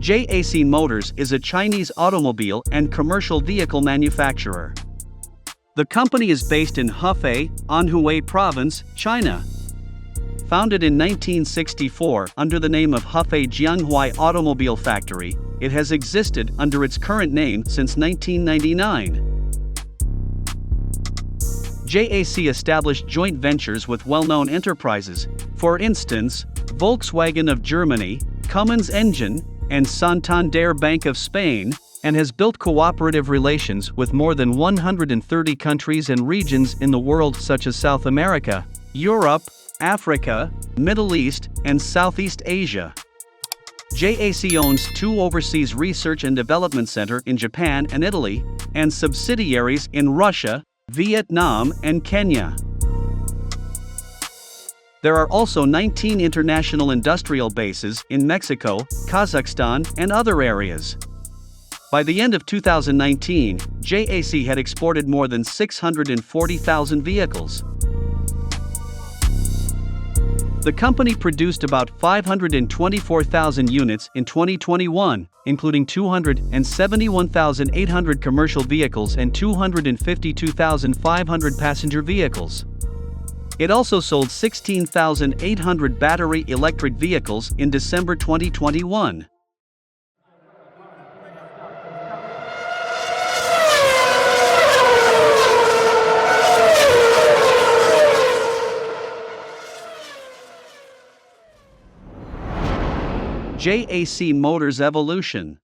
JAC Motors is a Chinese automobile and commercial vehicle manufacturer. The company is based in Hefei, Anhui Province, China. Founded in 1964 under the name of Hefei Jianghuai Automobile Factory, it has existed under its current name since 1999. JAC established joint ventures with well-known enterprises, for instance, Volkswagen of Germany, Cummins Engine, and Santander Bank of Spain, and has built cooperative relations with more than 130 countries and regions in the world such as South America, Europe, Africa, Middle East, and Southeast Asia. JAC owns 2 overseas research and development centers in Japan and Italy, and subsidiaries in Russia, Vietnam, and Kenya. There are also 19 international industrial bases in Mexico, Kazakhstan, and other areas. By the end of 2019, JAC had exported more than 640,000 vehicles. The company produced about 524,000 units in 2021, including 271,800 commercial vehicles and 252,500 passenger vehicles. It also sold 16,800 battery electric vehicles in December 2021. JAC Motors Evolution.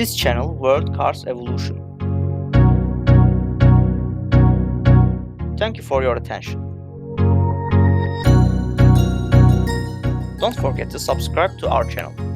this channel, World Cars Evolution. Thank you for your attention. Don't forget to subscribe to our channel.